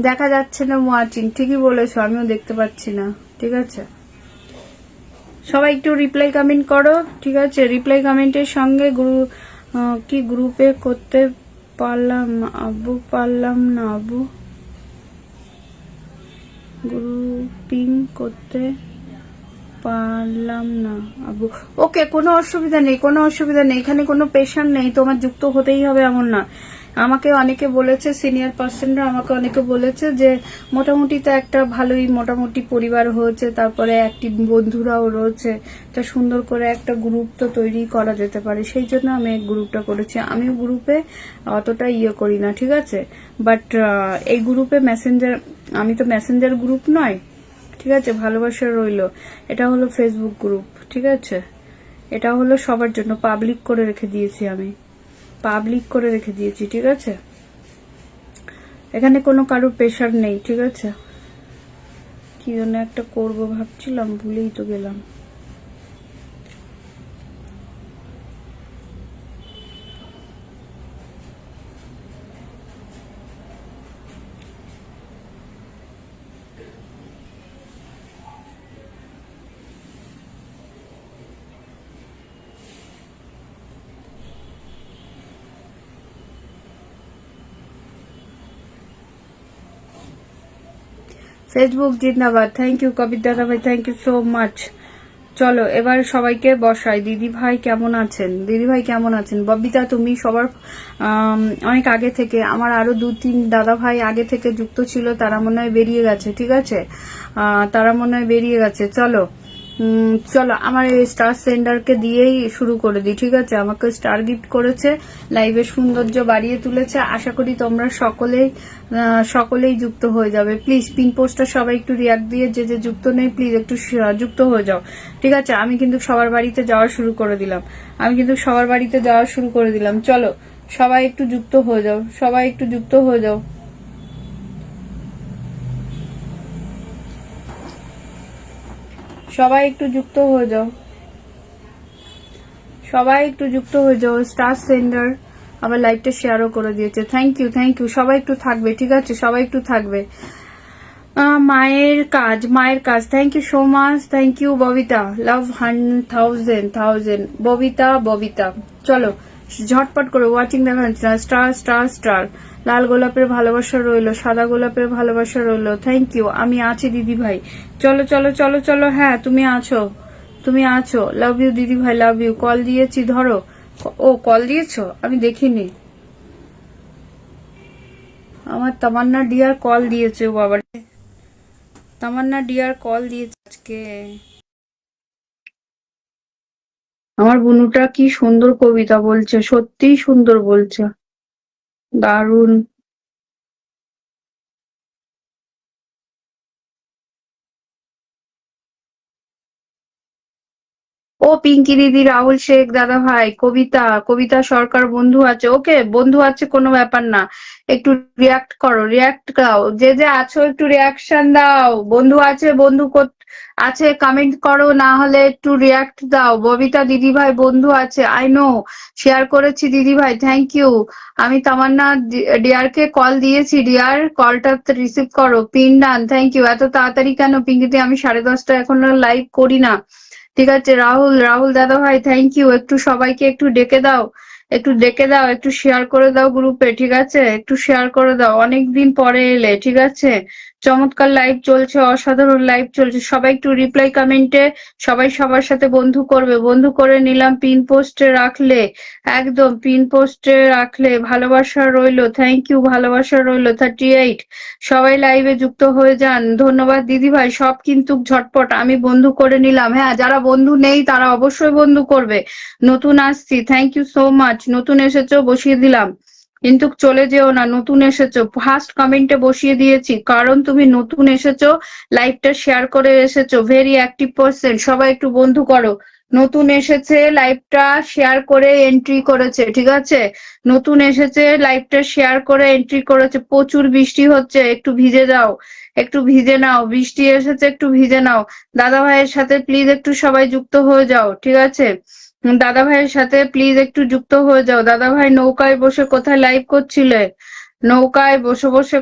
দেখা যাচ্ছে না ওয়াচিং, ঠিকই বলেছো, আমিও দেখতে পাচ্ছি না। ঠিক আছে, সবাই একটু রিপ্লাই কমেন্ট করো। ঠিক আছে, রিপ্লাই কমেন্টের সঙ্গে কি গ্রুপে করতে পারলাম আবু, পারলাম না আবু, গ্রুপিং করতে পারলাম না আবু। ওকে, কোনো অসুবিধা নেই, কোনো অসুবিধা নেই, এখানে কোনো প্রেশার নেই, তোমার যুক্ত হতেই হবে এমন না। আমাকে অনেকে বলেছে, সিনিয়র পার্সনরা আমাকে অনেকে বলেছে যে মোটামুটি তো একটা ভালোই মোটামুটি পরিবার হয়েছে, তারপরে অ্যাক্টিভ বন্ধুরাও রয়েছে, তা সুন্দর করে একটা গ্রুপ তো তৈরি করা যেতে পারে, সেই জন্য আমি এই গ্রুপটা করেছি। আমিও গ্রুপে অতটা করি না, ঠিক আছে, বাট এই গ্রুপে মেসেঞ্জার, আমি তো মেসেঞ্জার গ্রুপ নয়, ঠিক আছে, ভালোবাসা রইলো, এটা হলো ফেসবুক গ্রুপ, ঠিক আছে, এটা হলো সবার জন্য পাবলিক করে রেখে দিয়েছি, আমি পাবলিক করে রেখে দিয়েছি, ঠিক আছে, এখানে কোনো কারোর প্রেশার নেই, ঠিক আছে। কি জন্য একটা করবো ভাবছিলাম, ভুলেই তো গেলাম। ফেসবুক জিন্দাবাদ, থ্যাংক ইউ কবির দাদা ভাই, থ্যাংক ইউ সো মাচ। চলো এবার সবাইকে বসাই। দিদি ভাই কেমন আছেন? দিদি ভাই কেমন আছেন? ববিতা, তুমি সবার অনেক আগে থেকে, আমার আরো 2-3 দাদা ভাই আগে থেকে যুক্ত ছিল, তারা মনে হয় বেরিয়ে গেছে, ঠিক আছে, তারা মনে হয় বেরিয়ে গেছে। চলো চলো আমার এই স্টার সেন্ডারকে দিয়েই শুরু করে দিই, ঠিক আছে, আমাকে স্টার গিফট করেছে, লাইভের সৌন্দর্য বাড়িয়ে তুলেছে, আশা করি তোমরা সকলেই যুক্ত হয়ে যাবে। প্লিজ পিন পোস্টটা সবাই একটু রিয়াক্ট দিয়ে, যে যে যুক্ত নেই প্লিজ একটু যুক্ত হয়ে যাও, ঠিক আছে। আমি কিন্তু সবার বাড়িতে যাওয়া শুরু করে দিলাম, চলো সবাই একটু যুক্ত হয়ে যাও, সবাই একটু যুক্ত হয়ে যাও, সবাই একটু যুক্ত হয়ে যাও, সবাই একটু যুক্ত হয়ে যাও। স্টার সেন্ডার আবার লাইভটা শেয়ারও করে দিয়েছে, থ্যাংক ইউ, থ্যাংক ইউ। সবাই একটু থাকবে, ঠিক আছে, সবাই একটু থাকবে। মায়ের কাজ, thank you so much, thank you Babita, love 1000 Babita. চলো ঝটপট করে, ওয়াচিং দেখা যাচ্ছে না, স্টার স্টার স্টার, লাল গোলাপের ভালোবাসা রইলো, সাদা গোলাপের ভালোবাসা রইলো, থ্যাংক ইউ। আমি আছি দিদি ভাই, চলো চলো চলো চলো, হ্যাঁ তুমি আছো, লাভ ইউ দিদি ভাই, লাভ ইউ। কল দিয়েছি, ধরো। ও কল দিয়েছো, আমি দেখিনি। আমার তামান্না ডিয়ার কল দিয়েছে, ও বাবা, তামান্না ডিয়ার কল দিয়েছে আজকে। আমার বুনুটা কি সুন্দর কবিতা বলছে, সত্যিই সুন্দর বলছে, দারুণ। ও পিঙ্কি দিদি, রাহুল শেখ দাদা ভাই, কবিতা সরকার বন্ধু আছে, ওকে বন্ধু আছে, কোনো ব্যাপার না, একটু রিয়াক্ট করো, রিয়াক্ট দাও, যে যে আছো একটু রিয়াকশন দাও, বন্ধু আছে, আছে কমেন্ট করো, না হলে একটু রিয়াক্ট দাও। ববিতা দিদি ভাই বন্ধু আছে, আই নো, শেয়ার করেছি দিদি ভাই, থ্যাংক ইউ। আমি তামান্না ডিয়ারকে কল দিয়েছি, ডিয়ার কলটা রিসিভ করো, পিন ডান, থ্যাংক ইউ। এত তাড়াতাড়ি কেন পিঙ্কিতে, আমি 10:30 এখন লাইভ করি না, ঠিক আছে। রাহুল দাদা ভাই, থ্যাংক ইউ। একটু সবাইকে একটু ডেকে দাও, একটু শেয়ার করে দাও গ্রুপে, ঠিক আছে, একটু শেয়ার করে দাও, অনেকদিন পরে এলে, ঠিক আছে। চমৎকার লাইভ চলছে, অসাধারণ লাইভ চলছে, সবাই একটু রিপ্লাই কমেন্টে, সবাই সবার সাথে বন্ধু করবে, বন্ধু করে নিলাম, পিন পোস্টে রাখলে, একদম পিন পোস্টে রাখলে, ভালোবাসা রইলো, থ্যাংক ইউ, ভালোবাসা রইলো। 38, সবাই লাইভে যুক্ত হয়ে যান, ধন্যবাদ দিদি ভাই, সব কিন্তু ঝটপট আমি বন্ধু করে নিলাম, হ্যাঁ যারা বন্ধু নেই তারা অবশ্যই বন্ধু করবে। নতুন আসছি, থ্যাংক ইউ সো মাচ, নতুন এসেছো বসিয়ে দিলাম, কিন্তু চলে যেও না, নতুন এসেছো ফার্স্ট কমেন্টে বসিয়ে দিয়েছি, কারণ তুমি নতুন এসেছো, লাইভটা শেয়ার করে এসেছো, ভেরি অ্যাক্টিভ পারসন, সবাই একটু বন্ধু করো। নতুন এসেছে, লাইভটা শেয়ার করে এন্ট্রি করেছে, ঠিক আছে, নতুন এসেছে, লাইভটা শেয়ার করে এন্ট্রি করেছে। প্রচুর বৃষ্টি হচ্ছে, একটু ভিজে যাও, একটু ভিজে নাও, বৃষ্টি এসেছে, একটু ভিজে নাও। দাদা ভাইয়ের সাথে প্লিজ একটু সবাই যুক্ত হয়ে যাও, ঠিক আছে, দাদা ভাইয়ের সাথে প্লিজ একটু যুক্ত হয়ে যাও। দাদা ভাই নৌকায় বসে কোথায় লাইভ করছিলে? নৌকায় বসে বসে